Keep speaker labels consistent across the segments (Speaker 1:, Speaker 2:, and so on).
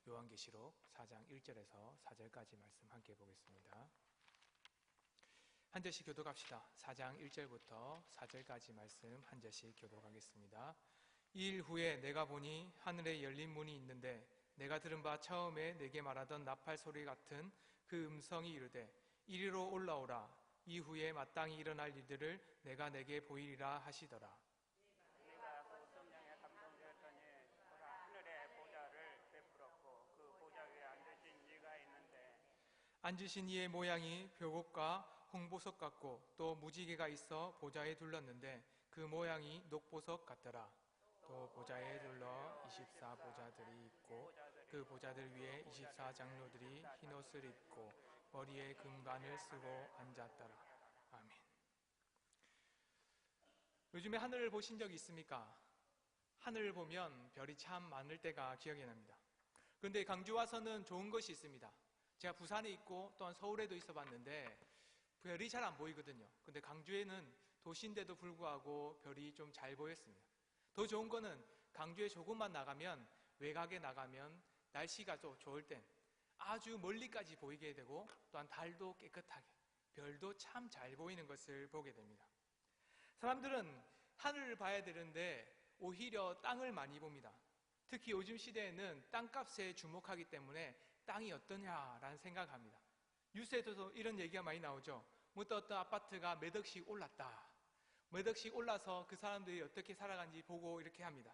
Speaker 1: 요한계시록 4장 1절에서 4절까지 말씀 함께 보겠습니다. 한 절씩 교독합시다. 4장 1절부터 4절까지 말씀 한 절씩 교독하겠습니다. 이 일 후에 내가 보니 하늘에 열린 문이 있는데 내가 들은 바 처음에 내게 말하던 나팔 소리 같은 그 음성이 이르되 이리로 올라오라. 이후에 마땅히 일어날 일들을 내가 내게 보이리라 하시더라.
Speaker 2: 네가 그 성령에 감동되었더니 보라 하늘에 보좌를 베풀었고 그 보좌 위에 앉으신 이가 있는데
Speaker 1: 앉으신 이의 모양이 벽옥과 홍보석 같고 또 무지개가 있어 보좌에 둘렀는데 그 모양이 녹보석 같더라. 또 보좌에 둘러 24보좌들이 있고 그 보좌들 위에 24장로들이 흰옷을 입고 머리에 금관을 쓰고 앉았더라. 아멘. 요즘에 하늘을 보신 적이 있습니까? 하늘을 보면 별이 참 많을 때가 기억이 납니다. 그런데 강주 와서는 좋은 것이 있습니다. 제가 부산에 있고 또한 서울에도 있어 봤는데 별이 잘 안 보이거든요. 근데 강주에는 도시인데도 불구하고 별이 좀 잘 보였습니다. 더 좋은 거는 강주에 조금만 나가면, 외곽에 나가면 날씨가 좀 좋을 땐 아주 멀리까지 보이게 되고 또한 달도 깨끗하게, 별도 참 잘 보이는 것을 보게 됩니다. 사람들은 하늘을 봐야 되는데 오히려 땅을 많이 봅니다. 특히 요즘 시대에는 땅값에 주목하기 때문에 땅이 어떠냐라는 생각합니다. 뉴스에도 이런 얘기가 많이 나오죠. 뭐 또 어떤 아파트가 몇 억씩 올랐다. 몇 억씩 올라서 그 사람들이 어떻게 살아간지 보고 이렇게 합니다.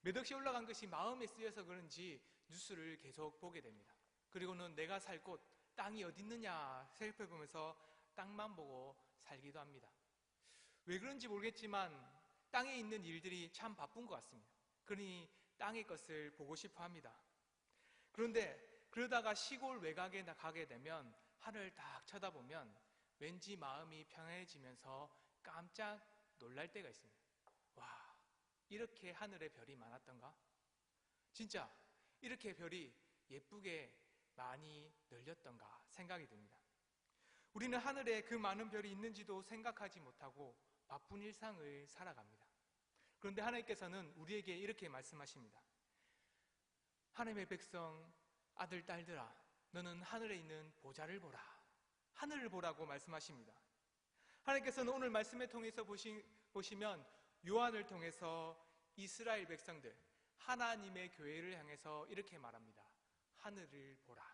Speaker 1: 몇 억씩 올라간 것이 마음에 쓰여서 그런지 뉴스를 계속 보게 됩니다. 그리고는 내가 살 곳, 땅이 어디 있느냐 살펴보면서 땅만 보고 살기도 합니다. 왜 그런지 모르겠지만 땅에 있는 일들이 참 바쁜 것 같습니다. 그러니 땅의 것을 보고 싶어 합니다. 그런데 그러다가 시골 외곽에 가게 되면 하늘을 딱 쳐다보면 왠지 마음이 평안해지면서 깜짝 놀랄 때가 있습니다. 와, 이렇게 하늘에 별이 많았던가? 진짜 이렇게 별이 예쁘게 많이 널렸던가 생각이 듭니다. 우리는 하늘에 그 많은 별이 있는지도 생각하지 못하고 바쁜 일상을 살아갑니다. 그런데 하나님께서는 우리에게 이렇게 말씀하십니다. 하나님의 백성, 아들, 딸들아, 너는 하늘에 있는 보좌를 보라. 하늘을 보라고 말씀하십니다. 하나님께서는 오늘 말씀을 통해서 보시면 요한을 통해서 이스라엘 백성들, 하나님의 교회를 향해서 이렇게 말합니다. 하늘을 보라.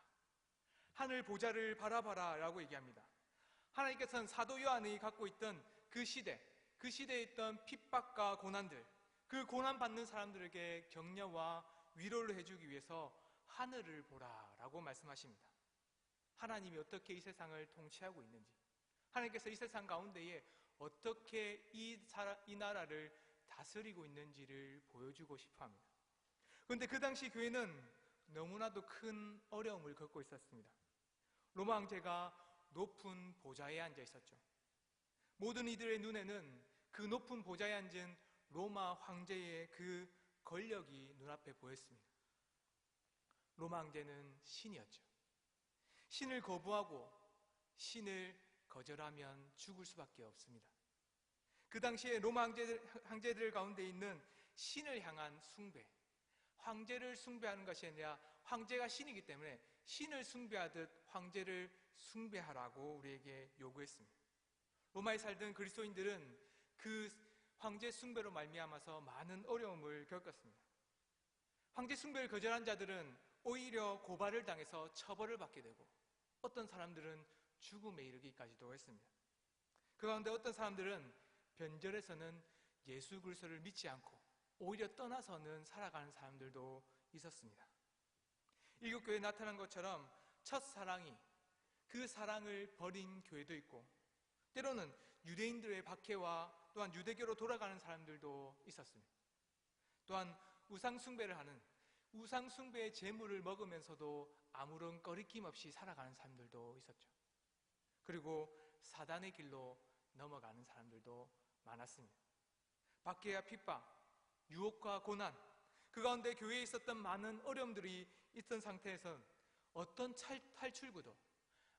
Speaker 1: 하늘 보좌를 바라봐라 라고 얘기합니다. 하나님께서는 사도 요한이 갖고 있던 그 시대에 있던 핍박과 고난들, 그 고난받는 사람들에게 격려와 위로를 해주기 위해서 하늘을 보라 라고 말씀하십니다. 하나님이 어떻게 이 세상을 통치하고 있는지, 하나님께서 이 세상 가운데에 어떻게 이 나라를 다스리고 있는지를 보여주고 싶어 합니다. 그런데 그 당시 교회는 너무나도 큰 어려움을 겪고 있었습니다. 로마 황제가 높은 보좌에 앉아 있었죠. 모든 이들의 눈에는 그 높은 보좌에 앉은 로마 황제의 그 권력이 눈앞에 보였습니다. 로마 황제는 신이었죠. 신을 거부하고 신을 거절하면 죽을 수밖에 없습니다. 그 당시에 로마 황제들 가운데 있는 신을 향한 숭배, 황제를 숭배하는 것이 아니라 황제가 신이기 때문에 신을 숭배하듯 황제를 숭배하라고 우리에게 요구했습니다. 로마에 살던 그리스도인들은 그 황제 숭배로 말미암아서 많은 어려움을 겪었습니다. 황제 숭배를 거절한 자들은 오히려 고발을 당해서 처벌을 받게 되고 어떤 사람들은 죽음에 이르기까지도 했습니다. 그 가운데 어떤 사람들은 변절해서는 예수 그리스도를 믿지 않고 오히려 떠나서는 살아가는 사람들도 있었습니다. 일국교회에 나타난 것처럼 첫사랑이 그 사랑을 버린 교회도 있고 때로는 유대인들의 박해와 또한 유대교로 돌아가는 사람들도 있었습니다. 또한 우상숭배를 하는 우상숭배의 제물을 먹으면서도 아무런 꺼리낌 없이 살아가는 사람들도 있었죠. 그리고 사단의 길로 넘어가는 사람들도 많았습니다. 박해와 핍박, 유혹과 고난, 그 가운데 교회에 있었던 많은 어려움들이 있던 상태에선 어떤 탈출구도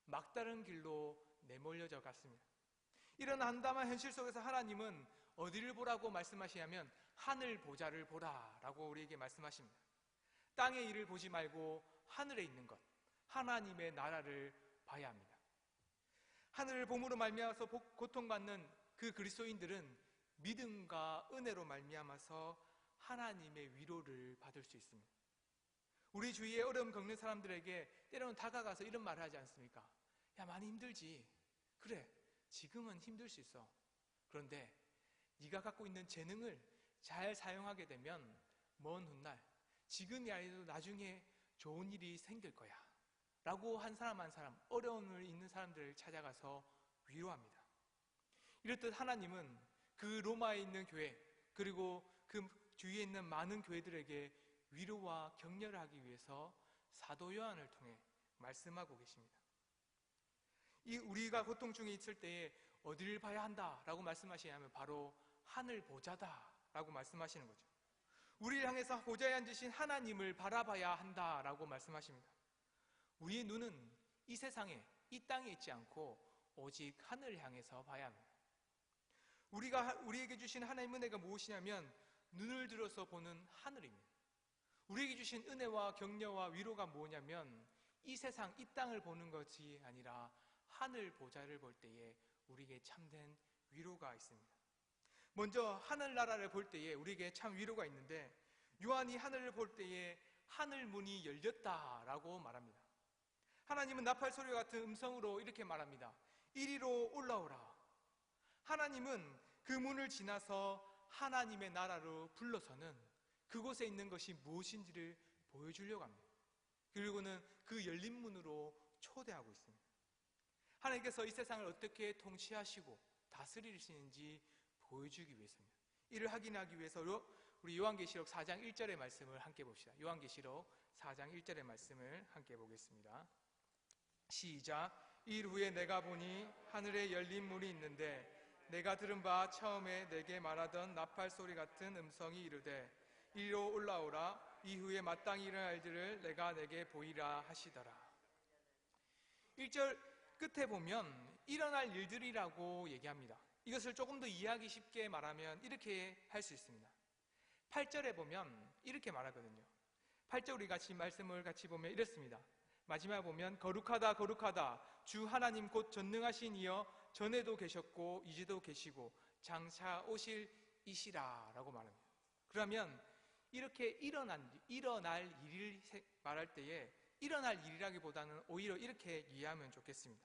Speaker 1: 막다른 길로 내몰려져 갔습니다. 이런 암담한 현실 속에서 하나님은 어디를 보라고 말씀하시냐면 하늘 보좌를 보라라고 우리에게 말씀하십니다. 땅의 일을 보지 말고 하늘에 있는 것, 하나님의 나라를 봐야 합니다. 하늘을 봄으로 말미암아서 고통받는 그 그리스도인들은 믿음과 은혜로 말미암아서 하나님의 위로를 받을 수 있습니다. 우리 주위에 어려움 겪는 사람들에게 때로는 다가가서 이런 말을 하지 않습니까? 야, 많이 힘들지. 그래, 지금은 힘들 수 있어. 그런데 네가 갖고 있는 재능을 잘 사용하게 되면 먼 훗날, 지금이 아니어도 나중에 좋은 일이 생길 거야 라고 한 사람 한 사람, 어려움을 있는 사람들을 찾아가서 위로합니다. 이렇듯 하나님은 그 로마에 있는 교회, 그리고 그 주위에 있는 많은 교회들에게 위로와 격려를 하기 위해서 사도 요한을 통해 말씀하고 계십니다. 이 우리가 고통 중에 있을 때에 어디를 봐야 한다라고 말씀하시냐면 바로 하늘 보자다라고 말씀하시는 거죠. 우리를 향해서 보좌에 앉으신 하나님을 바라봐야 한다라고 말씀하십니다. 우리의 눈은 이 세상에, 이 땅에 있지 않고 오직 하늘을 향해서 봐야 합니다. 우리에게 주신 하나님의 은혜가 무엇이냐면 눈을 들어서 보는 하늘입니다. 우리에게 주신 은혜와 격려와 위로가 뭐냐면 이 세상, 이 땅을 보는 것이 아니라 하늘 보좌를 볼 때에 우리에게 참된 위로가 있습니다. 먼저 하늘나라를 볼 때에 우리에게 참 위로가 있는데, 요한이 하늘을 볼 때에 하늘 문이 열렸다라고 말합니다. 하나님은 나팔 소리와 같은 음성으로 이렇게 말합니다. 이리로 올라오라. 하나님은 그 문을 지나서 하나님의 나라로 불러서는 그곳에 있는 것이 무엇인지를 보여주려고 합니다. 그리고는 그 열린 문으로 초대하고 있습니다. 하나님께서 이 세상을 어떻게 통치하시고 다스리시는지 보여주기 위해서입니다. 이를 확인하기 위해서 우리 요한계시록 4장 1절의 말씀을 함께 봅시다. 요한계시록 4장 1절의 말씀을 함께 보겠습니다. 시작. 일 후에 내가 보니 하늘에 열린 문이 있는데 내가 들은 바 처음에 내게 말하던 나팔 소리 같은 음성이 이르되 이리로 올라오라. 이후에 마땅히 일어날 일들을 내가 내게 보이라 하시더라. 1절 끝에 보면 일어날 일들이라고 얘기합니다. 이것을 조금 더 이해하기 쉽게 말하면 이렇게 할 수 있습니다. 8절에 보면 이렇게 말하거든요. 8절 우리 같이 말씀을 같이 보면 이렇습니다. 마지막에 보면 거룩하다 거룩하다 주 하나님 곧 전능하신 이여 전에도 계셨고 이제도 계시고 장차 오실 이시라 라고 말합니다. 그러면 이렇게 일어날 일을 말할 때에 일어날 일이라기보다는 오히려 이렇게 이해하면 좋겠습니다.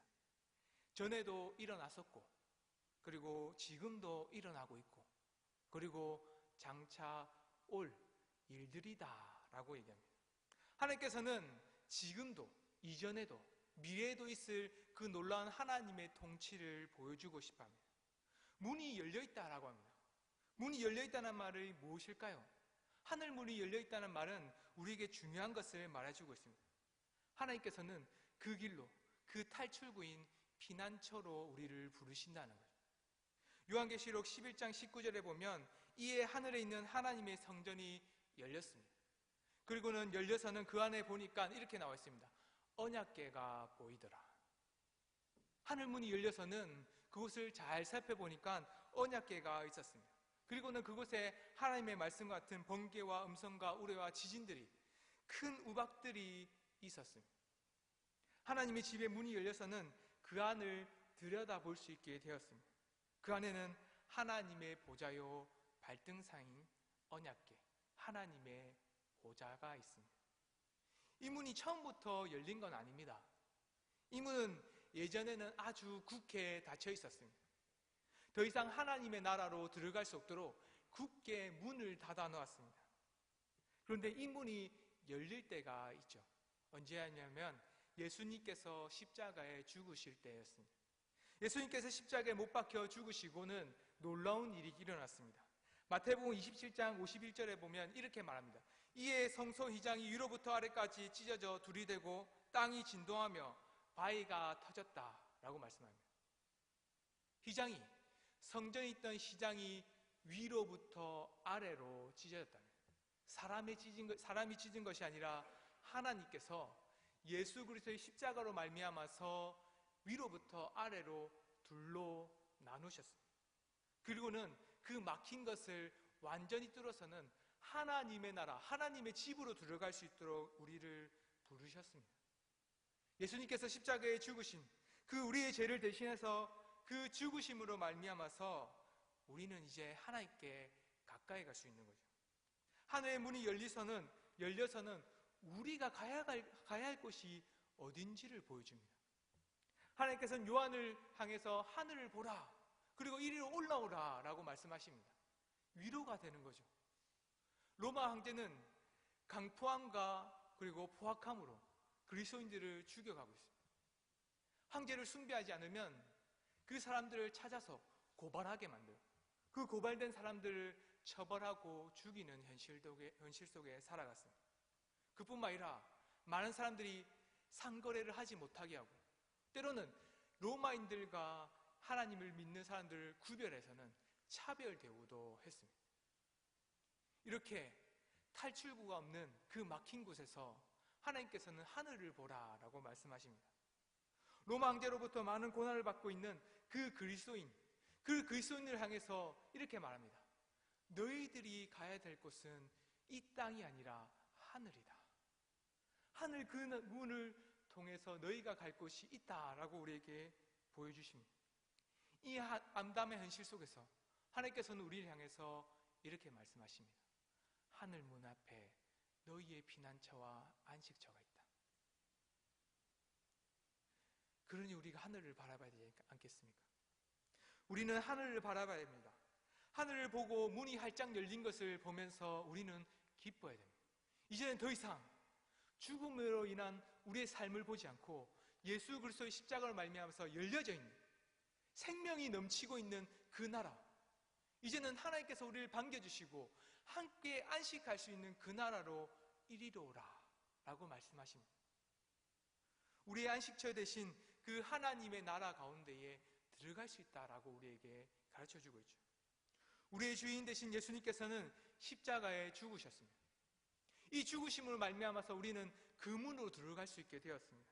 Speaker 1: 전에도 일어났었고 그리고 지금도 일어나고 있고 그리고 장차 올 일들이다 라고 얘기합니다. 하나님께서는 지금도 이전에도 미래에도 있을 그 놀라운 하나님의 통치를 보여주고 싶어합니다. 문이 열려있다라고 합니다. 문이 열려있다는 말이 무엇일까요? 하늘 문이 열려있다는 말은 우리에게 중요한 것을 말해주고 있습니다. 하나님께서는 그 길로 그 탈출구인 피난처로 우리를 부르신다는 거예요. 요한계시록 11장 19절에 보면 이에 하늘에 있는 하나님의 성전이 열렸습니다. 그리고는 열려서는 그 안에 보니까 이렇게 나와 있습니다. 언약궤가 보이더라. 하늘문이 열려서는 그곳을 잘 살펴보니까 언약궤가 있었습니다. 그리고는 그곳에 하나님의 말씀 같은 번개와 음성과 우레와 지진들이 큰 우박들이 있었습니다. 하나님의 집의 문이 열려서는 그 안을 들여다볼 수 있게 되었습니다. 그 안에는 하나님의 보좌요 발등상인 언약궤 하나님의 보좌가 있습니다. 이 문이 처음부터 열린 건 아닙니다. 이 문은 예전에는 아주 굳게 닫혀 있었습니다. 더 이상 하나님의 나라로 들어갈 수 없도록 굳게 문을 닫아 놓았습니다. 그런데 이 문이 열릴 때가 있죠. 언제였냐면 예수님께서 십자가에 죽으실 때였습니다. 예수님께서 십자가에 못 박혀 죽으시고는 놀라운 일이 일어났습니다. 마태복음 27장 51절에 보면 이렇게 말합니다. 이에 성소 휘장이 위로부터 아래까지 찢어져 둘이 되고 땅이 진동하며 바위가 터졌다라고 말씀합니다. 휘장이 성전에 있던 휘장이 위로부터 아래로 찢어졌답니다. 사람이 찢은 것이 아니라 하나님께서 예수 그리스도의 십자가로 말미암아서 위로부터 아래로 둘로 나누셨습니다. 그리고는 그 막힌 것을 완전히 뚫어서는 하나님의 나라, 하나님의 집으로 들어갈 수 있도록 우리를 부르셨습니다. 예수님께서 십자가에 죽으신 그 우리의 죄를 대신해서 그 죽으심으로 말미암아서 우리는 이제 하나님께 가까이 갈 수 있는 거죠. 하늘의 문이 열려서는 우리가 가야 할 곳이 어딘지를 보여줍니다. 하나님께서는 요한을 향해서 하늘을 보라, 그리고 이리로 올라오라 라고 말씀하십니다. 위로가 되는 거죠. 로마 황제는 강포함과 그리고 포악함으로 그리스도인들을 죽여가고 있습니다. 황제를 숭배하지 않으면 그 사람들을 찾아서 고발하게 만들어요. 그 고발된 사람들을 처벌하고 죽이는 현실 속에 살아갔습니다. 그뿐만 아니라 많은 사람들이 상거래를 하지 못하게 하고, 때로는 로마인들과 하나님을 믿는 사람들을 구별해서는 차별 대우도 했습니다. 이렇게 탈출구가 없는 그 막힌 곳에서 하나님께서는 하늘을 보라라고 말씀하십니다. 로마 황제로부터 많은 고난을 받고 있는 그 그리스도인을 향해서 이렇게 말합니다. 너희들이 가야 될 곳은 이 땅이 아니라 하늘이다. 하늘 그 문을 통해서 너희가 갈 곳이 있다라고 우리에게 보여주십니다. 이 암담의 현실 속에서 하나님께서는 우리를 향해서 이렇게 말씀하십니다. 하늘 문 앞에 너희의 피난처와 안식처가 있다. 그러니 우리가 하늘을 바라봐야 되지 않겠습니까? 우리는 하늘을 바라봐야 됩니다. 하늘을 보고 문이 활짝 열린 것을 보면서 우리는 기뻐해야 됩니다. 이제는 더 이상 죽음으로 인한 우리의 삶을 보지 않고 예수 그리스도의 십자가를 말미암아서 열려져 있는, 생명이 넘치고 있는 그 나라, 이제는 하나님께서 우리를 반겨주시고 함께 안식할 수 있는 그 나라로 이리로 오라 라고 말씀하십니다. 우리의 안식처 대신 그 하나님의 나라 가운데에 들어갈 수 있다라고 우리에게 가르쳐주고 있죠. 우리의 주인 되신 예수님께서는 십자가에 죽으셨습니다. 이 죽으심으로 말미암아서 우리는 그 문으로 들어갈 수 있게 되었습니다.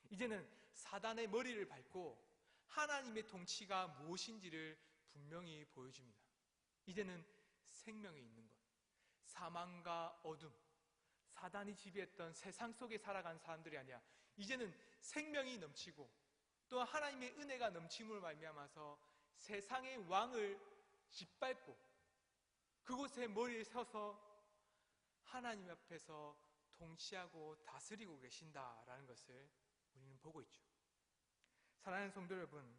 Speaker 1: 이제는 사단의 머리를 밟고 하나님의 통치가 무엇인지를 분명히 보여줍니다. 이제는 생명이 있는 것, 사망과 어둠, 사단이 지배했던 세상 속에 살아간 사람들이 아니라 이제는 생명이 넘치고 또 하나님의 은혜가 넘침으로 말미암아서 세상의 왕을 짓밟고 그곳에 머리에 서서 하나님 앞에서 통치하고 다스리고 계신다라는 것을 우리는 보고 있죠. 사랑하는 성도 여러분,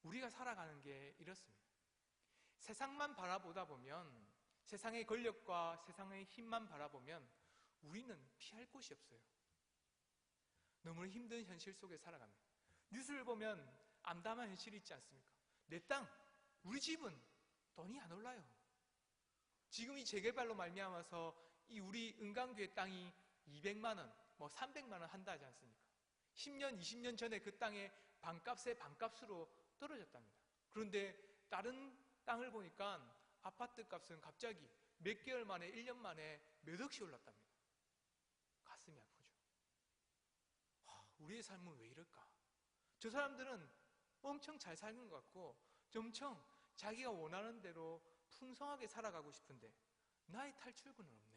Speaker 1: 우리가 살아가는 게 이렇습니다. 세상만 바라보다 보면, 세상의 권력과 세상의 힘만 바라보면 우리는 피할 곳이 없어요. 너무 힘든 현실 속에 살아갑니다. 뉴스를 보면 암담한 현실이 있지 않습니까? 내 땅, 우리 집은 돈이 안 올라요. 지금 이 재개발로 말미암아서 이 우리 은강교회 땅이 200만 원, 300만 원 한다 하지 않습니까? 10년, 20년 전에 그 땅의 반값에 반값으로 떨어졌답니다. 그런데 다른 땅을 보니까 아파트 값은 갑자기 몇 개월 만에, 1년 만에 몇 억씩 올랐답니다. 가슴이 아프죠. 우리의 삶은 왜 이럴까? 저 사람들은 엄청 잘 사는 것 같고 엄청 자기가 원하는 대로 풍성하게 살아가고 싶은데 나의 탈출구는 없네.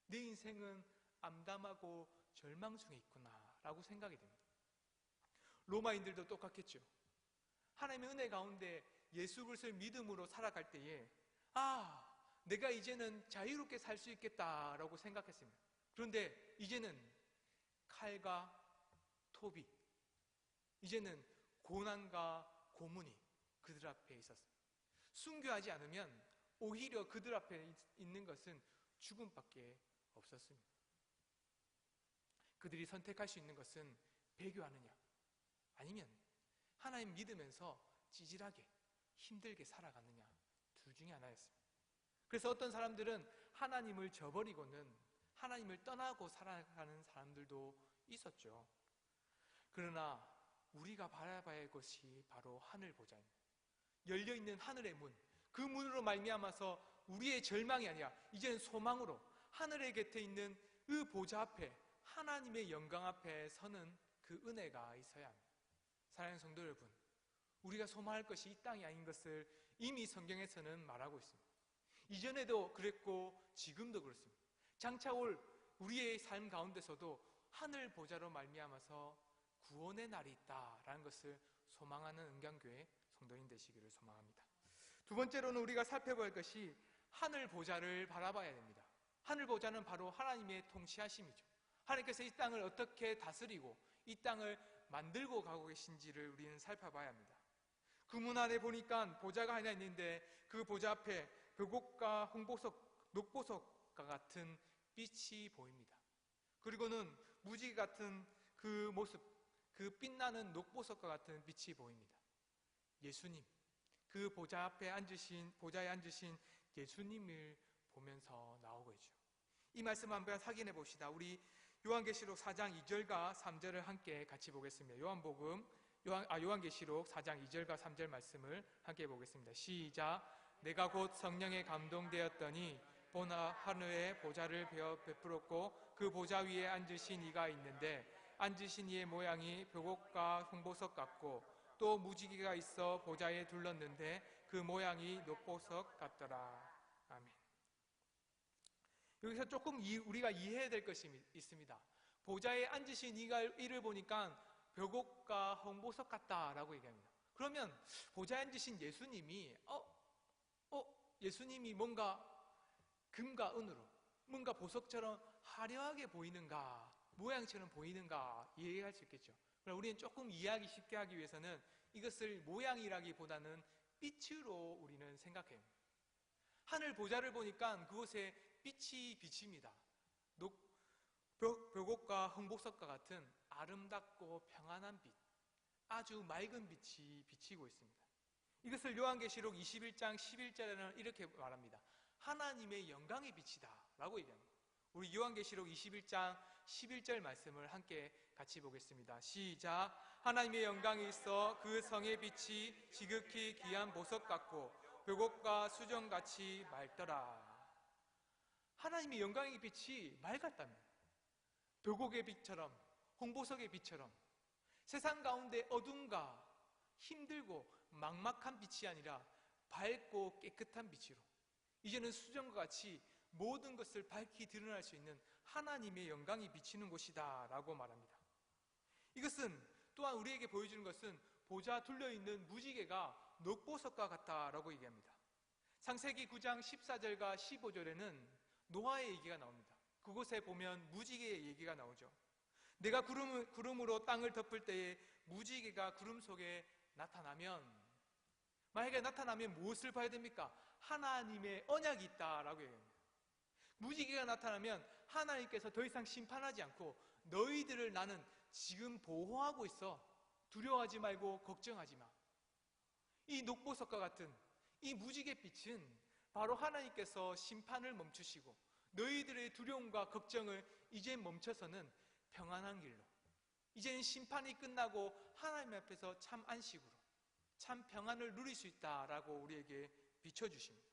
Speaker 1: 내 인생은 암담하고 절망 중에 있구나 라고 생각이 됩니다. 로마인들도 똑같겠죠. 하나님의 은혜 가운데 예수 그리스도의 믿음으로 살아갈 때에 내가 이제는 자유롭게 살 수 있겠다라고 생각했습니다. 그런데 이제는 칼과 톱이, 이제는 고난과 고문이 그들 앞에 있었습니다. 순교하지 않으면 오히려 그들 앞에 있는 것은 죽음밖에 없었습니다. 그들이 선택할 수 있는 것은 배교하느냐 아니면 하나님 믿으면서 찌질하게 힘들게 살아가느냐, 둘 중에 하나였습니다. 그래서 어떤 사람들은 하나님을 저버리고는 하나님을 떠나고 살아가는 사람들도 있었죠. 그러나 우리가 바라봐야 할 것이 바로 하늘 보좌입니다. 열려있는 하늘의 문, 그 문으로 말미암아서 우리의 절망이 아니라 이제는 소망으로 하늘의 곁에 있는 그 보좌 앞에, 하나님의 영광 앞에 서는 그 은혜가 있어야 합니다. 사랑하는 성도 여러분, 우리가 소망할 것이 이 땅이 아닌 것을 이미 성경에서는 말하고 있습니다. 이전에도 그랬고 지금도 그렇습니다. 장차 올 우리의 삶 가운데서도 하늘 보좌로 말미암아서 구원의 날이 있다라는 것을 소망하는 은경교회 성도인 되시기를 소망합니다. 두 번째로는 우리가 살펴볼 것이 하늘 보좌를 바라봐야 됩니다. 하늘 보좌는 바로 하나님의 통치하심이죠. 하나님께서 이 땅을 어떻게 다스리고 이 땅을 만들고 가고 계신지를 우리는 살펴봐야 합니다. 그 문 안에 보니까 보좌가 하나 있는데 그 보좌 앞에 벽옥과 홍보석, 녹보석과 같은 빛이 보입니다. 그리고는 무지개 같은 그 모습, 그 빛나는 녹보석과 같은 빛이 보입니다. 예수님, 그 보좌에 앉으신 예수님을 보면서 나오고 있죠. 이 말씀 한번 확인해 봅시다. 우리 요한계시록 4장 2절과 3절을 함께 같이 보겠습니다. 요한계시록 4장 2절과 3절 말씀을 함께 보겠습니다. 시작. 내가 곧 성령에 감동되었더니 보나 하늘에 보좌를 베풀었고 그 보좌 위에 앉으신 이가 있는데 앉으신 이의 모양이 벽옥과 홍보석 같고 또 무지개가 있어 보좌에 둘렀는데 그 모양이 녹보석 같더라. 아멘. 여기서 조금 우리가 이해해야 될 것이 있습니다. 보좌에 앉으신 이를 보니까 벽옥과 홍보석 같다라고 얘기합니다. 그러면 보좌에 앉으신 예수님이 예수님이 뭔가 금과 은으로 뭔가 보석처럼 화려하게 보이는가, 모양처럼 보이는가 이해할 수 있겠죠. 그러나 우리는 조금 이해하기 쉽게 하기 위해서는 이것을 모양이라기보다는 빛으로 우리는 생각해요. 하늘 보좌를 보니까 그곳에 빛이 비칩니다. 벽옥과 홍보석과 같은 아름답고 평안한 빛, 아주 맑은 빛이 비치고 있습니다. 이것을 요한계시록 21장 11절에는 이렇게 말합니다. 하나님의 영광의 빛이다 라고 얘기합니다. 우리 요한계시록 21장 11절 말씀을 함께 같이 보겠습니다. 시작. 하나님의 영광이 있어 그 성의 빛이 지극히 귀한 보석 같고 벽옥과 수정같이 맑더라. 하나님의 영광의 빛이 맑았다면 벽옥의 빛처럼 홍보석의 빛처럼 세상 가운데 어둠과 힘들고 막막한 빛이 아니라 밝고 깨끗한 빛으로 이제는 수정과 같이 모든 것을 밝히 드러날 수 있는 하나님의 영광이 비치는 곳이다 라고 말합니다. 이것은 또한 우리에게 보여주는 것은 보좌 둘러있는 무지개가 녹보석과 같다라고 얘기합니다. 창세기 9장 14절과 15절에는 노아의 얘기가 나옵니다. 그곳에 보면 무지개의 얘기가 나오죠. 내가 구름으로 땅을 덮을 때에 무지개가 구름 속에 만약에 나타나면 무엇을 봐야 됩니까? 하나님의 언약이 있다라고 얘기합니다. 무지개가 나타나면 하나님께서 더 이상 심판하지 않고 너희들을 나는 지금 보호하고 있어. 두려워하지 말고 걱정하지 마. 이 녹보석과 같은 이 무지갯빛은 바로 하나님께서 심판을 멈추시고 너희들의 두려움과 걱정을 이제 멈춰서는 평안한 길로 이제는 심판이 끝나고 하나님 앞에서 참 안식으로 참 평안을 누릴 수 있다라고 우리에게 비춰주십니다.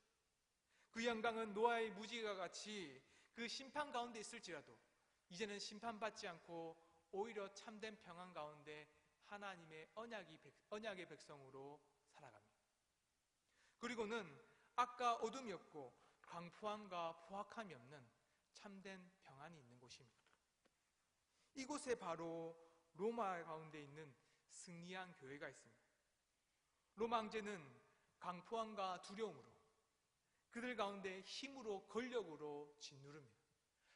Speaker 1: 그 영광은 노아의 무지개와 같이 그 심판 가운데 있을지라도 이제는 심판받지 않고 오히려 참된 평안 가운데 하나님의 언약의 백성으로 살아갑니다. 그리고는 아까 어둠이 없고 광포함과 포악함이 없는 참된 평안이 있는 곳입니다. 이곳에 바로 로마 가운데 있는 승리한 교회가 있습니다. 로마 황제는 광포함과 두려움으로 그들 가운데 힘으로 권력으로 짓누릅니다.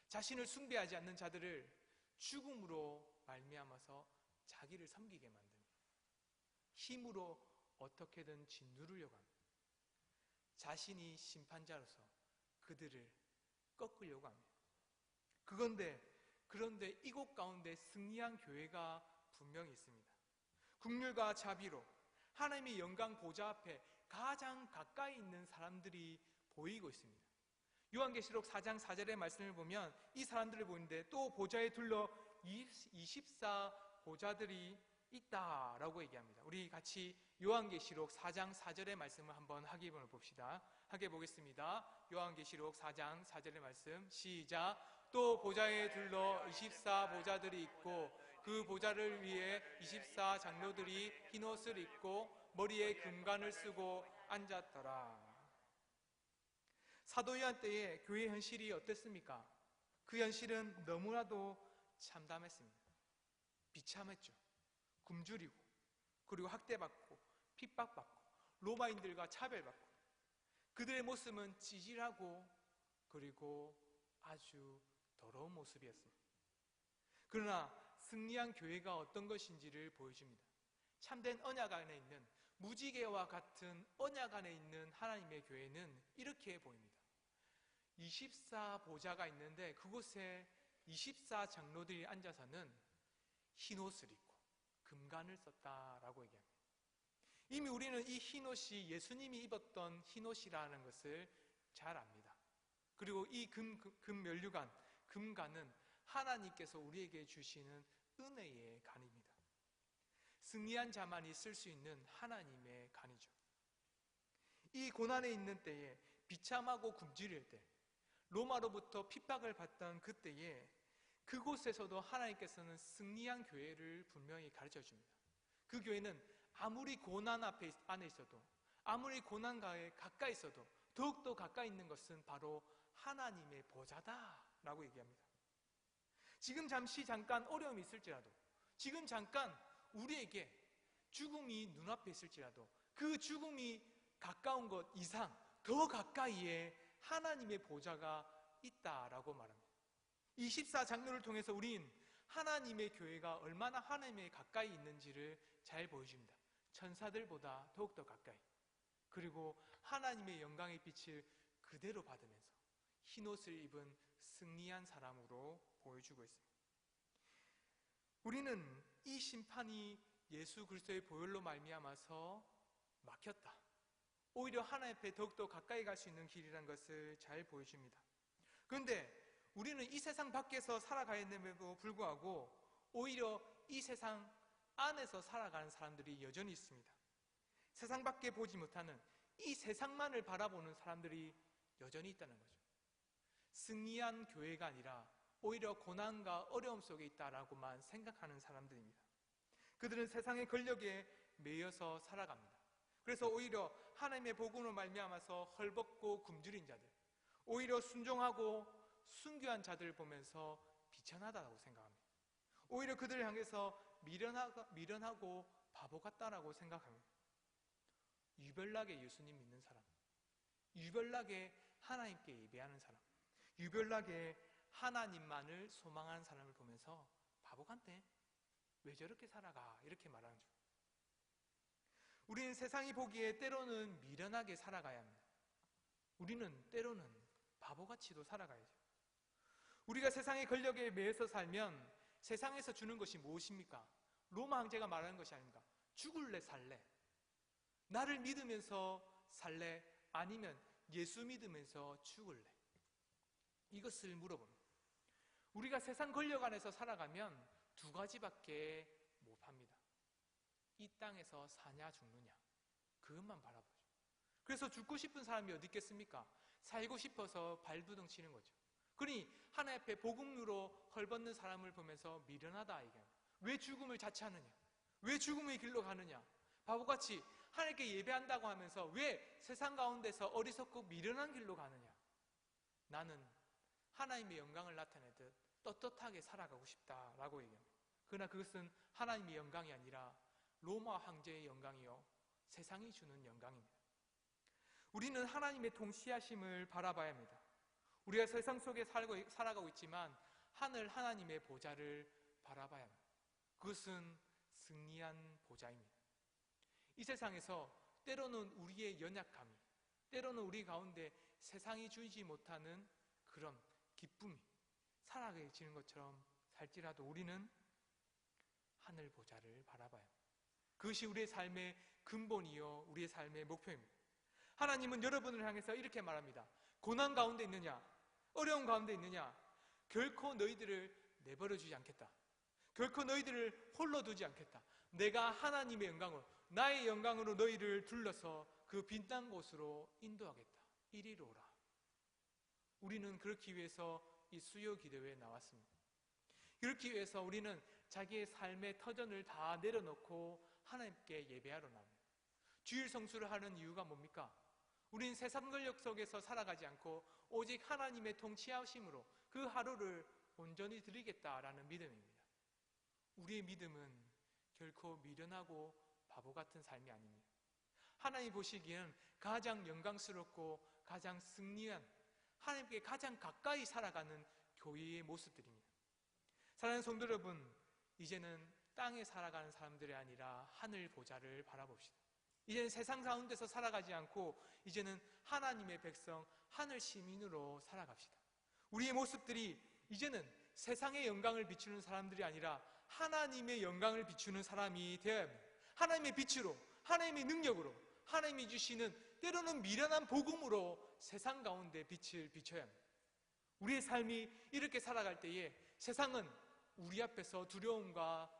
Speaker 1: 자신을 숭배하지 않는 자들을 죽음으로 말미암아서 자기를 섬기게 만듭니다. 힘으로 어떻게든 짓누르려고 합니다. 자신이 심판자로서 그들을 꺾으려고 합니다. 그런데 이곳 가운데 승리한 교회가 분명히 있습니다. 긍휼과 자비로 하나님의 영광 보좌 앞에 가장 가까이 있는 사람들이 보이고 있습니다. 요한계시록 4장 4절의 말씀을 보면 이 사람들을 보는데 또 보좌에 둘러 24 보좌들이 있다라고 얘기합니다. 우리 같이 요한계시록 4장 4절의 말씀을 한번 확인해 봅시다. 함께 보겠습니다. 요한계시록 4장 4절의 말씀 시작. 또 보좌에 둘러 24 보좌들이 있고 그 보좌를 위해 24 장로들이 흰옷을 입고 머리에 금관을 쓰고 앉았더라. 사도 요한 때의 교회 현실이 어땠습니까? 그 현실은 너무나도 참담했습니다. 비참했죠. 굶주리고, 그리고 학대받고, 핍박받고, 로마인들과 차별받고, 그들의 모습은 찌질하고, 그리고 아주 더러운 모습이었습니다. 그러나 승리한 교회가 어떤 것인지를 보여줍니다. 참된 언약 안에 있는, 무지개와 같은 언약 안에 있는 하나님의 교회는 이렇게 보입니다. 24보좌가 있는데 그곳에 24장로들이 앉아서는 흰옷을 입고 금관을 썼다라고 얘기합니다. 이미 우리는 이 흰옷이 예수님이 입었던 흰옷이라는 것을 잘 압니다. 그리고 이 금면류관, 금관은 하나님께서 우리에게 주시는 은혜의 간입니다. 승리한 자만이 쓸 수 있는 하나님의 간이죠. 이 고난에 있는 때에, 비참하고 굶주릴 때, 로마로부터 핍박을 받던 그때에 그곳에서도 하나님께서는 승리한 교회를 분명히 가르쳐 줍니다. 그 교회는 아무리 고난 안에 있어도, 아무리 고난가에 가까이 있어도 더욱더 가까이 있는 것은 바로 하나님의 보좌다라고 얘기합니다. 지금 잠깐 어려움이 있을지라도, 지금 잠깐 우리에게 죽음이 눈앞에 있을지라도 그 죽음이 가까운 것 이상 더 가까이에 하나님의 보좌가 있다라고 말합니다. 24장로를 통해서 우린 하나님의 교회가 얼마나 하나님에 가까이 있는지를 잘 보여줍니다. 천사들보다 더욱더 가까이, 그리고 하나님의 영광의 빛을 그대로 받으면서 흰옷을 입은 승리한 사람으로 보여주고 있습니다. 우리는 이 심판이 예수 그리스도의 보혈로 말미암아서 막혔다, 오히려 하나님 앞에 더욱더 가까이 갈 수 있는 길이라는 것을 잘 보여줍니다. 그런데 우리는 이 세상 밖에서 살아가야 됨에도 불구하고 오히려 이 세상 안에서 살아가는 사람들이 여전히 있습니다. 세상 밖에 보지 못하는 이 세상만을 바라보는 사람들이 여전히 있다는 거죠. 승리한 교회가 아니라 오히려 고난과 어려움 속에 있다라고만 생각하는 사람들입니다. 그들은 세상의 권력에 매여서 살아갑니다. 그래서 오히려 하나님의 복음으로 말미암아서 헐벗고 굶주린 자들, 오히려 순종하고 순교한 자들을 보면서 비천하다고 생각합니다. 오히려 그들을 향해서 미련하고 바보 같다라고 생각합니다. 유별나게 예수님 믿는 사람, 유별나게 하나님께 예배하는 사람, 유별나게 하나님만을 소망하는 사람을 보면서 바보 같네, 왜 저렇게 살아가, 이렇게 말하는 중. 우리는 세상이 보기에 때로는 미련하게 살아가야 합니다. 우리는 때로는 바보같이도 살아가야죠. 우리가 세상의 권력에 매여서 살면 세상에서 주는 것이 무엇입니까? 로마 황제가 말하는 것이 아닙니까? 죽을래 살래? 나를 믿으면서 살래? 아니면 예수 믿으면서 죽을래? 이것을 물어봅니다. 우리가 세상 권력 안에서 살아가면 두 가지밖에 못합니다. 이 땅에서 사냐 죽느냐, 그것만 바라보죠. 그래서 죽고 싶은 사람이 어디 있겠습니까? 살고 싶어서 발부둥 치는 거죠. 그러니 하나님 앞에 복음으로 헐벗는 사람을 보면서 미련하다 얘기합니다. 왜 죽음을 자처하느냐, 왜 죽음의 길로 가느냐, 바보같이 하나님께 예배한다고 하면서 왜 세상 가운데서 어리석고 미련한 길로 가느냐. 나는 하나님의 영광을 나타내듯 떳떳하게 살아가고 싶다라고 얘기합니다. 그러나 그것은 하나님의 영광이 아니라 로마 황제의 영광이요, 세상이 주는 영광입니다. 우리는 하나님의 통치하심을 바라봐야 합니다. 우리가 세상 속에 살아가고 있지만 하늘 하나님의 보좌를 바라봐야 합니다. 그것은 승리한 보좌입니다. 이 세상에서 때로는 우리의 연약함이, 때로는 우리 가운데 세상이 주지 못하는 그런 기쁨이 살아계시는 것처럼 살지라도 우리는 하늘 보좌를 바라봐야 합니다. 그것이 우리의 삶의 근본이요, 우리의 삶의 목표입니다. 하나님은 여러분을 향해서 이렇게 말합니다. 고난 가운데 있느냐, 어려운 가운데 있느냐, 결코 너희들을 내버려주지 않겠다. 결코 너희들을 홀로 두지 않겠다. 내가 하나님의 영광으로, 나의 영광으로 너희를 둘러서 그 빛난 곳으로 인도하겠다. 이리로 오라. 우리는 그렇기 위해서 이 수요 기도회에 나왔습니다. 그렇기 위해서 우리는 자기의 삶의 터전을 다 내려놓고 하나님께 예배하러 나옵니다. 주일 성수를 하는 이유가 뭡니까? 우린 세상 권력 속에서 살아가지 않고 오직 하나님의 통치하심으로 그 하루를 온전히 드리겠다라는 믿음입니다. 우리의 믿음은 결코 미련하고 바보 같은 삶이 아닙니다. 하나님 보시기에는 가장 영광스럽고 가장 승리한, 하나님께 가장 가까이 살아가는 교회의 모습들입니다. 사랑하는 성도 여러분, 이제는 땅에 살아가는 사람들이 아니라 하늘 보좌를 바라봅시다. 이제는 세상 가운데서 살아가지 않고 이제는 하나님의 백성, 하늘 시민으로 살아갑시다. 우리의 모습들이 이제는 세상의 영광을 비추는 사람들이 아니라 하나님의 영광을 비추는 사람이 되어야 합니다. 하나님의 빛으로, 하나님의 능력으로, 하나님이 주시는 때로는 미련한 복음으로 세상 가운데 빛을 비춰야 합니다. 우리의 삶이 이렇게 살아갈 때에 세상은 우리 앞에서 두려움과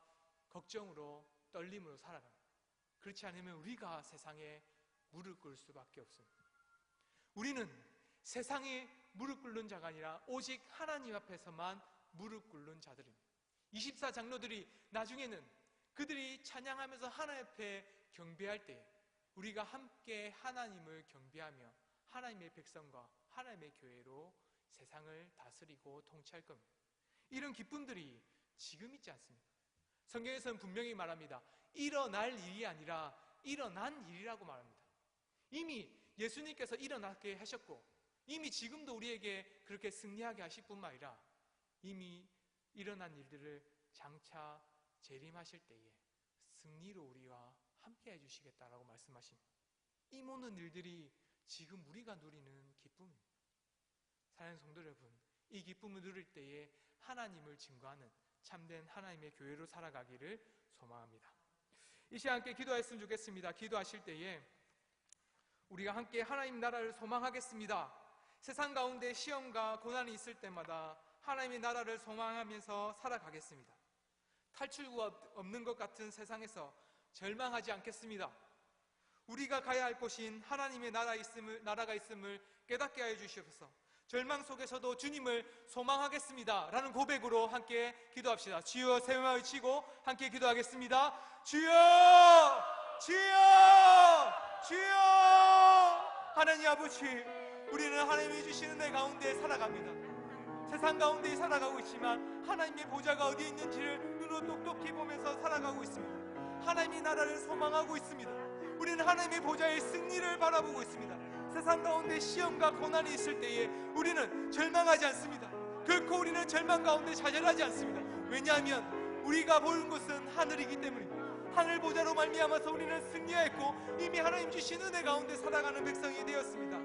Speaker 1: 걱정으로, 떨림으로 살아갑니다. 그렇지 않으면 우리가 세상에 무릎 꿇을 수밖에 없습니다. 우리는 세상에 무릎 꿇는 자가 아니라 오직 하나님 앞에서만 무릎 꿇는 자들입니다. 24장로들이 나중에는 그들이 찬양하면서 하나님 앞에 경배할 때 우리가 함께 하나님을 경배하며 하나님의 백성과 하나님의 교회로 세상을 다스리고 통치할 겁니다. 이런 기쁨들이 지금 있지 않습니까? 성경에서는 분명히 말합니다. 일어날 일이 아니라 일어난 일이라고 말합니다. 이미 예수님께서 일어나게 하셨고 이미 지금도 우리에게 그렇게 승리하게 하실 뿐만 아니라 이미 일어난 일들을 장차 재림하실 때에 승리로 우리와 함께 해주시겠다라고 말씀하십니다. 이 모든 일들이 지금 우리가 누리는 기쁨입니다. 사랑하는 성도 여러분, 이 기쁨을 누릴 때에 하나님을 증거하는 참된 하나님의 교회로 살아가기를 소망합니다. 이 시간 함께 기도했으면 좋겠습니다. 기도하실 때에 우리가 함께 하나님 나라를 소망하겠습니다. 세상 가운데 시험과 고난이 있을 때마다 하나님의 나라를 소망하면서 살아가겠습니다. 탈출구가 없는 것 같은 세상에서 절망하지 않겠습니다. 우리가 가야 할 곳인 하나님의 나라가 있음을 깨닫게 하여 주시옵소서. 절망 속에서도 주님을 소망하겠습니다 라는 고백으로 함께 기도합시다. 주여 세 번 외치고 함께 기도하겠습니다. 주여! 주여! 주여! 하나님 아버지, 우리는 하나님이 주시는 내 가운데 살아갑니다. 세상 가운데 살아가고 있지만 하나님의 보좌가 어디에 있는지를 눈으로 똑똑히 보면서 살아가고 있습니다. 하나님의 나라를 소망하고 있습니다. 우리는 하나님의 보좌의 승리를 바라보고 있습니다. 세상 가운데 시험과 고난이 있을 때에 우리는 절망하지 않습니다. 결코 우리는 절망 가운데 좌절하지 않습니다. 왜냐하면 우리가 보는 것은 하늘이기 때문입니다. 하늘 보좌로 말미암아서 우리는 승리하였고 이미 하나님 주신 은혜 가운데 살아가는 백성이 되었습니다.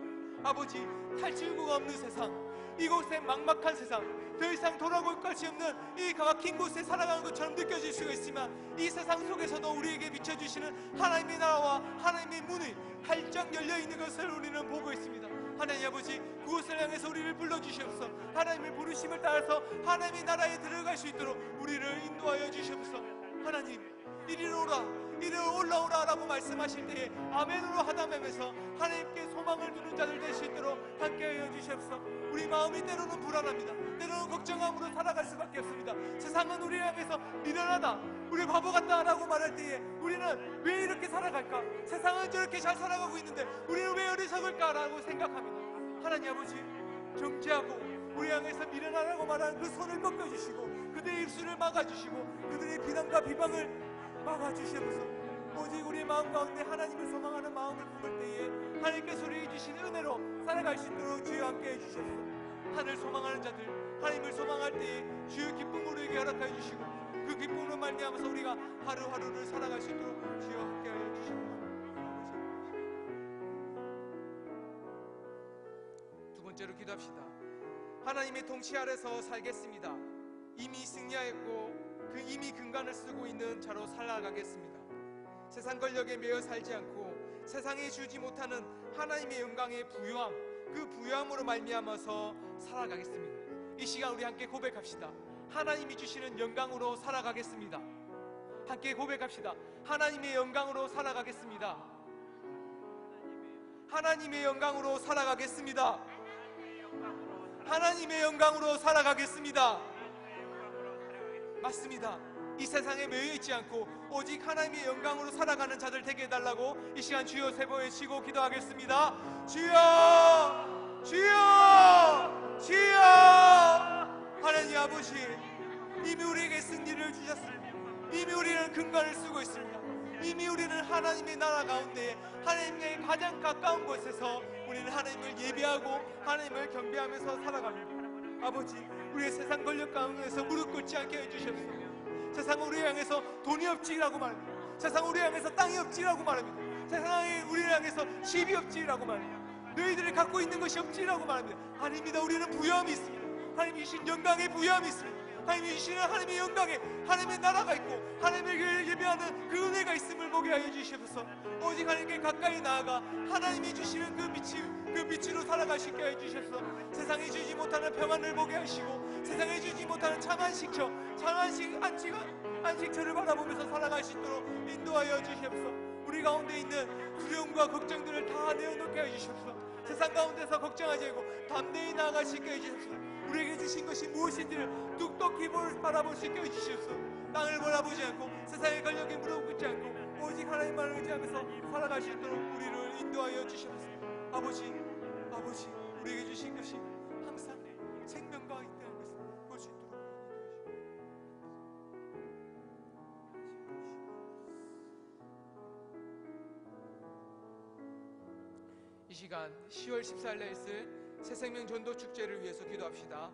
Speaker 1: 아버지, 탈출구가 없는 세상, 이곳에 막막한 세상, 더 이상 돌아볼 것이 없는 이 막힌 곳에 살아가는 것처럼 느껴질 수가 있지만 이 세상 속에서도 우리에게 비춰주시는 하나님의 나라와 하나님의 문이 활짝 열려있는 것을 우리는 보고 있습니다. 하나님 아버지, 그곳을 향해서 우리를 불러주시옵소서. 하나님의 부르심을 따라서 하나님의 나라에 들어갈 수 있도록 우리를 인도하여 주시옵소서. 하나님, 이리로 오라, 이리로 올라오라 라고 말씀하실 때에 아멘으로 하담하면서 하나님께 소망을 두는 자들 될 수 있도록 함께하여 주시옵소서. 우리 마음이 때로는 불안합니다. 때로는 걱정함으로 살아갈 수밖에 없습니다. 세상은 우리를 향해서 미련하다, 우리 바보 같다 라고 말할 때에 우리는 왜 이렇게 살아갈까? 세상은 저렇게 잘 살아가고 있는데 우리는 왜 어리석을까? 라고 생각합니다. 하나님 아버지, 정죄하고 우리 향해서 미련하다고 말하는 그 손을 꺾어주시고 그들의 입술을 막아주시고 그들의 비난과 비방을 막아주시옵소서. 오직 우리의 마음 가운데 하나님을 소망하는 마음을 품을 때에 하나님께서 우리에게 주신 은혜로 살아갈 수 있도록 주여 함께 해주시옵소서. 하늘 소망하는 자들, 하나님을 소망할 때에 주의 기쁨을 우리에게 허락하여 주시고 그 기쁨으로 말미암아서 우리가 하루하루를 살아갈 수 있도록 주여 함께 하여 주시옵소서. 두 번째로 기도합시다. 하나님의 통치 아래서 살겠습니다. 이미 승리하였고 그 이미 근간을 쓰고 있는 자로 살아가겠습니다. 세상 권력에 매여 살지 않고 세상에 주지 못하는 하나님의 영광의 부요함, 그 부요함으로 말미암아서 살아가겠습니다. 이 시간 우리 함께 고백합시다. 하나님이 주시는 영광으로 살아가겠습니다. 함께 고백합시다. 하나님의 영광으로 살아가겠습니다. 하나님의 영광으로 살아가겠습니다. 하나님의 영광으로 살아가겠습니다. 맞습니다. 이 세상에 매여 있지 않고 오직 하나님의 영광으로 살아가는 자들 되게 해달라고 이 시간 주여 세 번 외치고 기도하겠습니다. 주여, 주여, 주여. 하나님 아버지, 이미 우리에게 승리를 주셨습니다. 이미 우리는 근간을 쓰고 있습니다. 이미 우리는 하나님의 나라 가운데 하나님의 가장 가까운 곳에서 우리는 하나님을 예배하고 하나님을 경배하면서 살아갑니다. 아버지, 우리의 세상 권력 가운데서 무릎 꿇지 않게 해주시옵소서. 세상은 우리를 향해서 돈이 없지라고 말합니다. 세상은 우리를 향해서 땅이 없지라고 말합니다. 세상이 우리를 향해서 집이 없지라고 말합니다. 너희들이 갖고 있는 것이 없지라고 말합니다. 아닙니다. 우리는 부여함이 있습니다. 하나님이 주신 영광의 부여함이 있습니다. 하나님이 주시는 하나님의 영광에 하나님의 나라가 있고 하나님을 예배하는 그 은혜가 있음을 보게 하여 주시옵소서. 오직 하나님께 가까이 나아가 하나님이 주시는 그 빛으로 살아갈 수 있게 하여 주시옵소서. 세상이 주지 못하는 평안을 보게 하시고 세상이 주지 못하는 참한 식처, 안식처를 바라보면서 살아갈 수 있도록 인도하여 주시옵소서. 우리 가운데 있는 두려움과 걱정들을 다 내어놓게 하여 주시옵소서. 세상 가운데서 걱정하지 말고 담대히 나아갈 수 있게 해 주시옵소서. 우리에게 주신 것이 무엇인지를 똑똑히 바라볼 수 있게 해 주시옵소서. 땅을 바라보지 않고 세상의 권력에 무릎 꿇지 않고 오직 하나님만을 의지하면서 살아갈 수 있도록 우리를 인도하여 주시옵소서. 아버지, 우리에게 주신 것이 항상 생명과 있다는 것을 볼 수 있도록 이 시간 10월 14일에 있을 새생명 전도 축제를 위해서 기도합시다.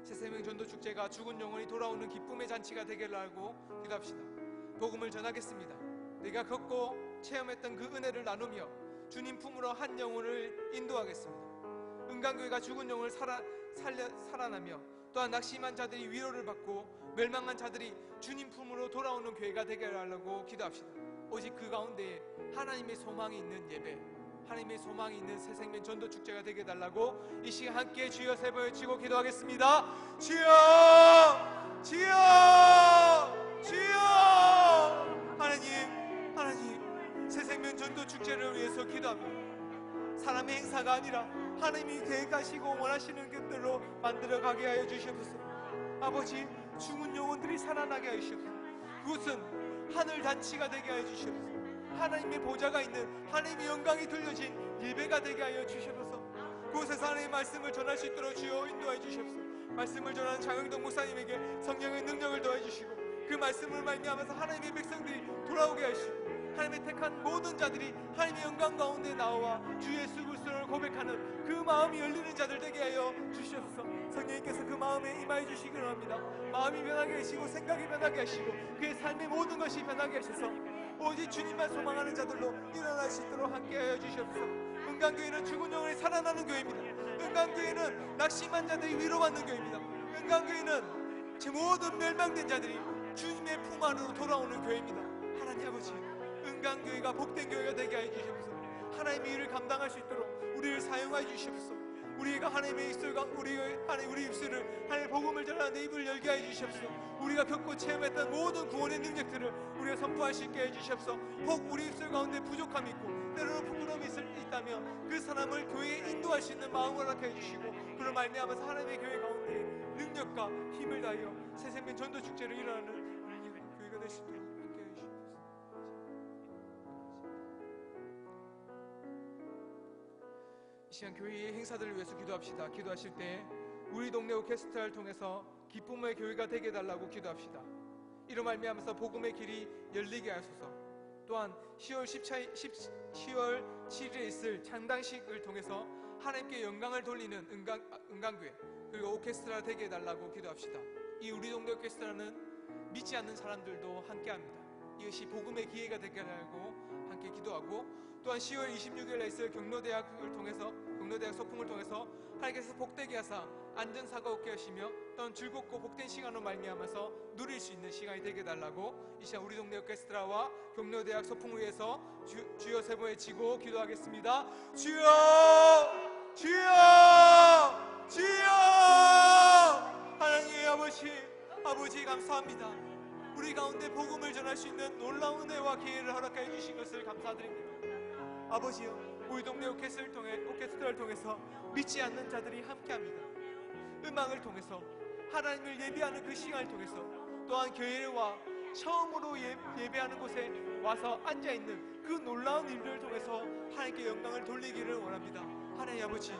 Speaker 1: 새생명 전도 축제가 죽은 영혼이 돌아오는 기쁨의 잔치가 되기를 알고 기도합시다. 복음을 전하겠습니다. 내가 겪고 체험했던 그 은혜를 나누며 주님 품으로 한 영혼을 인도하겠습니다. 은강교회가 죽은 영혼을 살아나며 또한 낙심한 자들이 위로를 받고 멸망한 자들이 주님 품으로 돌아오는 교회가 되기를 하려고 기도합시다. 오직 그 가운데에 하나님의 소망이 있는 예배, 하나님의 소망이 있는 새생명 전도 축제가 되게 해달라고 이 시간 함께 주여 세 번 외치고 기도하겠습니다. 주여, 주여, 주여. 하나님, 새생명 전도 축제를 위해서 기도합니다. 사람의 행사가 아니라 하나님이 계획하시고 원하시는 것들로 만들어가게 하여 주시옵소서. 아버지, 죽은 영혼들이 살아나게 하여 주시옵소서. 그것은 하늘 잔치가 되게 하여 주시옵소서. 하나님의 보좌가 있는 하나님의 영광이 들려진 예배가 되게 하여 주시옵소서. 그곳에서 하나님의 말씀을 전할 수 있도록 주여 인도해 주시옵소서. 말씀을 전하는 장영동 목사님에게 성령의 능력을 더해 주시고 그 말씀을 말미암아서 하나님의 백성들이 돌아오게 하시고 하나님의 택한 모든 자들이 하나님의 영광 가운데 나와 주 예수 그리스도를 고백하는 그 마음이 열리는 자들 되게 하여 주시옵소서. 성령님께서 그 마음에 임하여 주시기를 합니다. 마음이 변하게 하시고 생각이 변하게 하시고 그의 삶의 모든 것이 변하게 하셔서 오직 주님만 소망하는 자들로 일어날 수 있도록 함께하여 주시옵소서. 은강교회는 죽은 영혼이 살아나는 교회입니다. 은강교회는 낙심한 자들이 위로받는 교회입니다. 은강교회는 제 모든 멸망된 자들이 주님의 품 안으로 돌아오는 교회입니다. 하나님 아버지, 은강교회가 복된 교회가 되게 하여 주시옵소서. 하나님의 일을 감당할 수 있도록 우리를 사용하여 주시옵소서. 우리가 하나님의 입술과 우리 입술을 하나님의 복음을 전하는 내 입을 열게 하여 주시옵소서. 우리가 겪고 체험했던 모든 구원의 능력들을 우리가 선포할 수 있게 해 주시옵소서. 혹 우리 입술 가운데 부족함이 있고 때로는 부끄러움이 있다면 그 사람을 교회에 인도할 수 있는 마음을 허락해 해 주시고 그를 말미암아서 하나님의 교회 가운데 능력과 힘을 다하여 새생명 전도 축제를 일어나는 교회가 될 수 있도록 함께 해 주시옵소서. 이 시간 교회의 행사들을 위해서 기도합시다. 기도하실 때 우리 동네 오케스트라를 통해서 기쁨의 교회가 되게 해달라고 기도합시다. 이로 말미암아서 복음의 길이 열리게 하소서. 또한 10월 7일에 있을 창당식을 통해서 하나님께 영광을 돌리는 은강교회 그리고 오케스트라 되게 해달라고 기도합시다. 이 우리 동네 오케스트라는 믿지 않는 사람들도 함께합니다. 이것이 복음의 기회가 되게 하려고 함께 기도하고 또한 10월 26일에 있을 경로대학을 통해서 경로대학 소풍을 통해서 하나님께서 복되게 하사 안전사고 없게 하시며 또한 즐겁고 복된 시간으로 말미암아서 누릴 수 있는 시간이 되게 달라고 이 시간 우리 동네 오케스트라와 경로대학 소풍을 위해서 주여 세 번 외치고 기도하겠습니다. 주여, 주여, 주여. 하나님의 아버지 감사합니다. 우리 가운데 복음을 전할 수 있는 놀라운 은혜와 기회를 허락해 주신 것을 감사드립니다. 아버지요, 우리 동네 오케스트라를 통해서 믿지 않는 자들이 함께합니다. 음악을 통해서 하나님을 예배하는 그 시간을 통해서 또한 교회와 처음으로 예배하는 곳에 와서 앉아있는 그 놀라운 일들을 통해서 하나님께 영광을 돌리기를 원합니다. 하나님 아버지,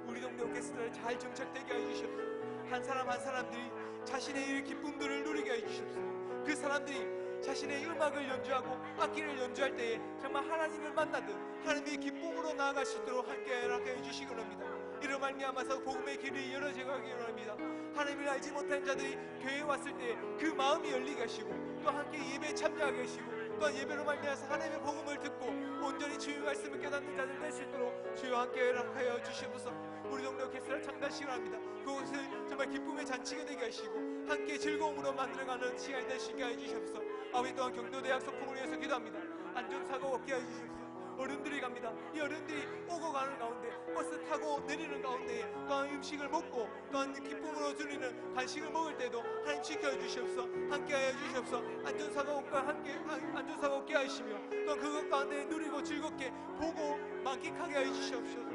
Speaker 1: 우리 동네 오케스트라를 잘 정착되게 해주시옵소서. 한 사람 한 사람들이 자신의 이 기쁨들을 누리게 해주시옵소서. 그 사람들이 자신의 음악을 연주하고 악기를 연주할 때에 정말 하나님을 만나듯 하나님의 기쁨으로 나아갈 수 있도록 함께 허락해 주시기 원합니다. 이로 말미암아서 복음의 길이 열어져 가기 원합니다. 하나님을 알지 못한 자들이 교회에 왔을 때 그 마음이 열리게 하시고 또 함께 예배에 참여하게 하시고 또한 예배로 말미암아서 하나님의 복음을 듣고 온전히 주의 말씀을 깨닫는 자들 될 수 있도록 주여 함께 허락하여 주시옵소서. 우리 동네 오케스트라 창단식을 합니다. 그것을 정말 기쁨의 잔치가 되게 하시고 함께 즐거움으로 만들어가는 시간이 될 수 있게 해주시옵소서. 아버지, 또한 경도대학 소풍을 위해서 기도합니다. 안전사고 없게 해주시옵소서. 어른들이 갑니다. 이 어른들이 오고 가는 가운데 버스 타고 내리는 가운데 또한 음식을 먹고 또한 기쁨으로 드리는 간식을 먹을 때도 하나님 지켜주시옵소서. 함께하여 주시옵소서. 안전사고과 함께 안전사고 없게 하시며 또한 그것 가운데 누리고 즐겁게 보고 만끽하게 하여 주시옵소서.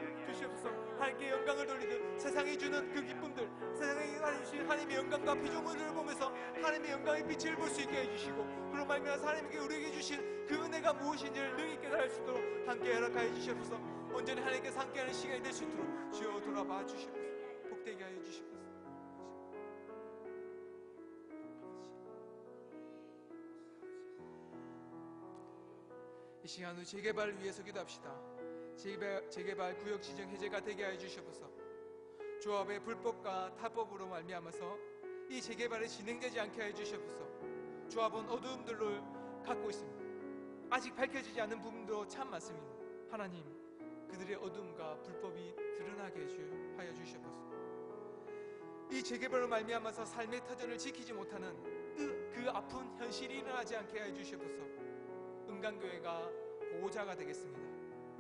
Speaker 1: 하나님께 영광을 돌리듯 세상이 주는 그 기쁨들, 세상에 주신 하나님의 영광과 피조물을 보면서 하나님의 영광의 빛을 볼 수 있게 해주시고 그런 말미암아서 하나님께 우리에게 주신 그 은혜가 무엇인지를 능히 깨달을 수 있도록 함께 허락하여 주시옵소서. 온전히 하나님께서 함께하는 시간이 될 수 있도록 주여 돌아봐 주시옵소서. 복되게 하여 주시옵소서. 이 시간 후 재개발을 위해서 기도합시다. 재개발 구역 지정 해제가 되게 하여 주시옵소서. 조합의 불법과 타법으로 말미암아서 이 재개발이 진행되지 않게 하여 주시옵소서. 조합은 어두움들을 갖고 있습니다. 아직 밝혀지지 않은 부분도 참 많습니다. 하나님, 그들의 어둠과 불법이 드러나게 하여 주시옵소서. 이 재개발로 말미암아서 삶의 터전을 지키지 못하는 그 아픈 현실이 일어나지 않게 하여 주시옵소서. 은강교회가 보호자가 되겠습니다.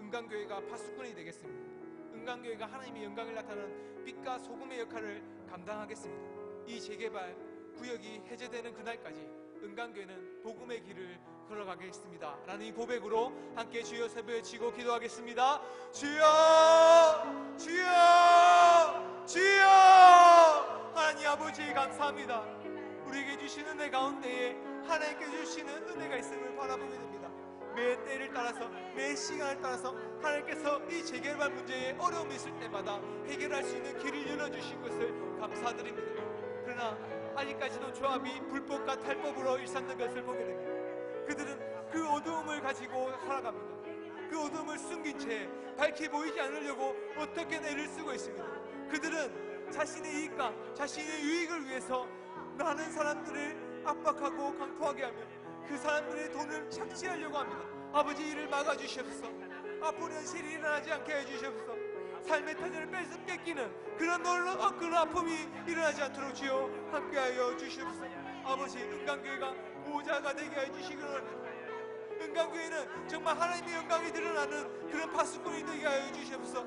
Speaker 1: 은강교회가 파수꾼이 되겠습니다. 은강교회가 하나님의 영광을 나타내는 빛과 소금의 역할을 감당하겠습니다. 이 재개발 구역이 해제되는 그날까지 은강교회는 복음의 길을 걸어가겠습니다 라는 이 고백으로 함께 주여 세배에 치고 기도하겠습니다. 주여, 주여, 주여. 하나님 아버지 감사합니다. 우리에게 주신 은혜 가운데에 하나님께 주시는 은혜가 있음을 바라보게 됩니다. 매 때를 따라서 매 시간을 따라서 하나님께서 이 재개발 문제에 어려움이 있을 때마다 해결할 수 있는 길을 열어주신 것을 감사드립니다. 그러나 아직까지도 조합이 불법과 탈법으로 일삼는 것을 보게 됩니다. 그들은 그 어두움을 가지고 살아갑니다. 그 어두움을 숨긴 채 밝게 보이지 않으려고 어떻게든 애를 쓰고 있습니다. 그들은 자신의 이익과 자신의 유익을 위해서 많은 사람들을 압박하고 강포하게 하며 그 사람들의 돈을 착취하려고 합니다. 아버지, 이를 막아주시옵소서. 아픈 현실이 일어나지 않게 해주시옵소서. 삶의 터전을 뺏기는 그런 아픔이 일어나지 않도록 주여 함께하여 주시옵소서. 아버지, 은강교회가 보호자가 되게 해주시기를 원합니다. 은강교회는 정말 하나님의 영광이 드러나는 그런 파수꾼이 되게 하여 주시옵소서.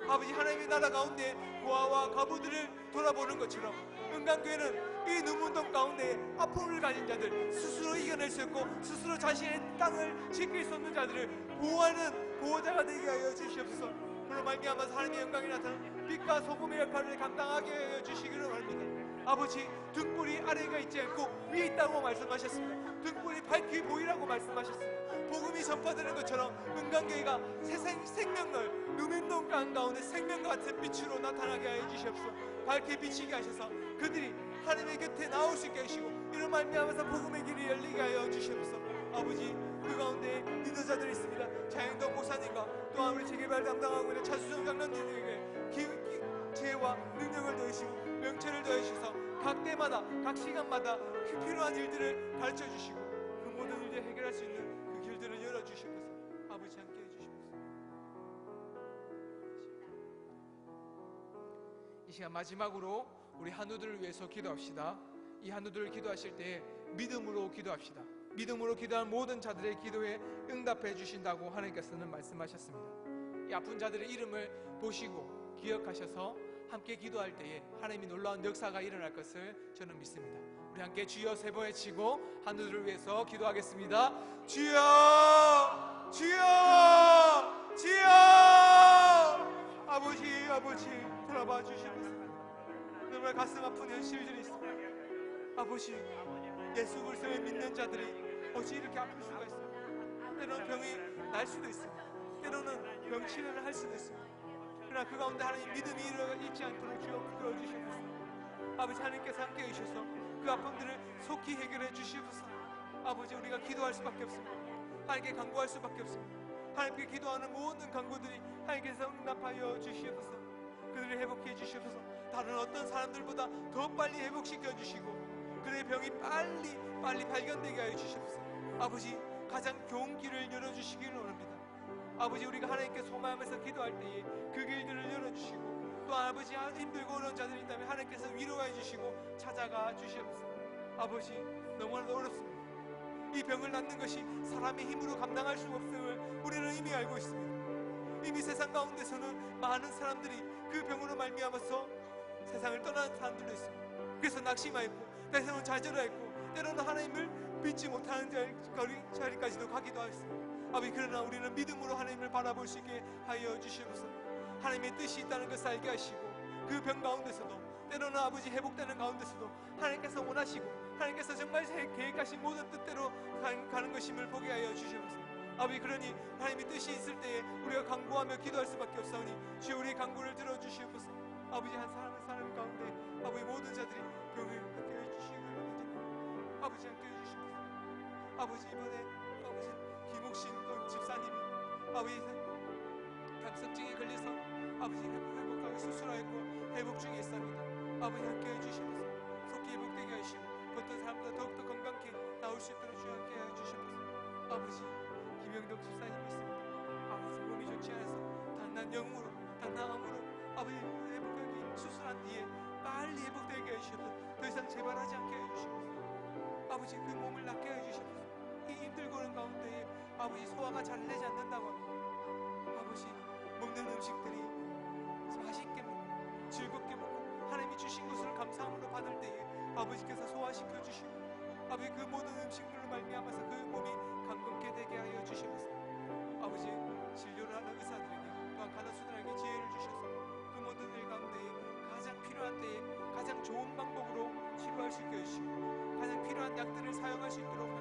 Speaker 1: 아버지, 하나님의 나라 가운데 고아와 과부들을 돌아보는 것처럼 은강교회는 이 눈문동 가운데 아픔을 가진 자들, 스스로 이겨낼 수 있고 스스로 자신의 땅을 지킬 수 없는 자들을 보호하는 보호자가 되게 하여 주시옵소서. 그로 말미암아서 하나님의 영광이 나타나는 빛과 소금의 역할을 감당하게 하여 주시기를 원합니다. 아버지, 등불이 아래가 있지 않고 위에 있다고 말씀하셨습니다. 등불이 밝게 보이라고 말씀하셨습니다. 복음이 전파되는 것처럼 은강교회가 생명을 눈문동 가운데 생명과 같은 빛으로 나타나게 하여 주시옵소서. 밝게 비치게 하셔서 그들이 하나님의 곁에 나올 수 있게 하시고 이런 말미암아서 복음의 길이 열리게 하여 주시옵소서. 아버지, 그 가운데 리더자들이 있습니다. 자영동 목사님과 또한 우리 재개발 담당하고 있는 차수정 장로님들에게 지혜와 능력을 더하시고 명체를 더하셔서 각 때마다 각 시간마다 그 필요한 일들을 가르쳐 주시고 그 모든 일을 해결할 수 있는 그 길들을 열어주시옵소서. 아버지, 함께 해주시옵소서. 이 시간 마지막으로 우리 한우들을 위해서 기도합시다. 이 한우들을 기도하실 때 믿음으로 기도합시다. 믿음으로 기도한 모든 자들의 기도에 응답해 주신다고 하나님께서는 말씀하셨습니다. 이 아픈 자들의 이름을 보시고 기억하셔서 함께 기도할 때에 하나님이 놀라운 역사가 일어날 것을 저는 믿습니다. 우리 함께 주여 세 번 외치고 한우들을 위해서 기도하겠습니다. 주여, 주여, 주여. 아버지, 아버지, 돌아봐 주시옵소서. 정말 가슴 아픈 현실들이 있습니다. 아버지,
Speaker 3: 예수 그리스도를 믿는 자들이 어찌 이렇게 아플 수가 있습니까? 때로는 병이 날 수도 있습니다. 때로는 병치료를 할 수도 있습니다. 그러나 그 가운데 하나님 믿음이 잃지 않도록 주여 끌어주시옵소서. 아버지 하나님께서 함께 해주셔서 그 아픔들을 속히 해결해 주시옵소서. 아버지 우리가 기도할 수밖에 없습니다. 하나님께 간구할 수밖에 없습니다. 하나님께 기도하는 모든 간구들이 하나님께서 응답하여 주시옵소서. 그들을 회복해 주시옵소서. 다른 어떤 사람들보다 더 빨리 회복시켜 주시고 그들의 병이 빨리 발견되게 하여 주시옵소서. 아버지 가장 좋은 길을 열어주시기를 원합니다. 아버지 우리가 하나님께 소망하면서 기도할 때에 그 길들을 열어주시고 또 아버지 힘들고 어려운 자들이 있다면 하나님께서 위로해 주시고 찾아가 주시옵소서. 아버지 너무나도 어렵습니다. 이 병을 낫는 것이 사람의 힘으로 감당할 수 없음을 우리는 이미 알고 있습니다. 이미 세상 가운데서는 많은 사람들이 그 병으로 말미암아서 세상을 떠나는 사람들도 있습니다. 그래서 낙심하였고 때로는 좌절하였고 때로는 하나님을 믿지 못하는 자리까지도 가기도 하였습니다. 아버지 그러나 우리는 믿음으로 하나님을 바라볼 수 있게 하여 주시옵소서. 하나님의 뜻이 있다는 것을 알게 하시고 그 병 가운데서도 때로는 아버지 회복되는 가운데서도 하나님께서 원하시고 하나님께서 정말 계획하신 모든 뜻대로 가는 것임을 보게 하여 주시옵소서. 아버지 그러니 하나님의 뜻이 있을 때에 우리가 간구하며 기도할 수밖에 없사오니 주여 우리의 간구를 들어주시옵소서. 아버지 한 사람 가운데 아버지 모든 자들이 병을 함께 해주시기를 원합니다. 아버지 함께 해주시옵소서. 아버지 이번에 아버지 김옥신 집사님이 아버지 담석증에 걸려서 아버지 회복하고 수술하였고 회복 중에 있습니다. 아버지 함께 해주시옵소서. 속히 회복되게 하시고 어떤 사람보다 더욱더 건강케 나올 수 있도록 주여 함께 해주시옵소서. 아버지 김영덕 집사님이 있습니다. 아버지 몸이 좋지 않아서 단단 영으로 단단함으로 아버지 회복하기 수술한 뒤에 빨리 회복되게 해주시옵소서. 더 이상 재발하지 않게 해주시옵소서. 아버지 그 몸을 낫게 해주시옵소서. 이 힘들고 하는 가운데에 아버지 소화가 잘 되지 않는다고 합니다. 아버지 먹는 음식들이 맛있게 먹고 즐겁게 먹고 하나님이 주신 것을 감사함으로 받을 때에 아버지께서 소화시켜 주시고 아버지 그 모든 음식물로 말미암아서 그 몸이 강건케 되게 하여 주시옵소서. 아버지 진료를 하는 의사들에게 또한 간호수들에게 지혜를 주셔서 그 모든 일 가운데에 가장 필요한 때에 가장 좋은 방법으로 치료할 수 있게 해주시고 가장 필요한 약들을 사용할 수 있도록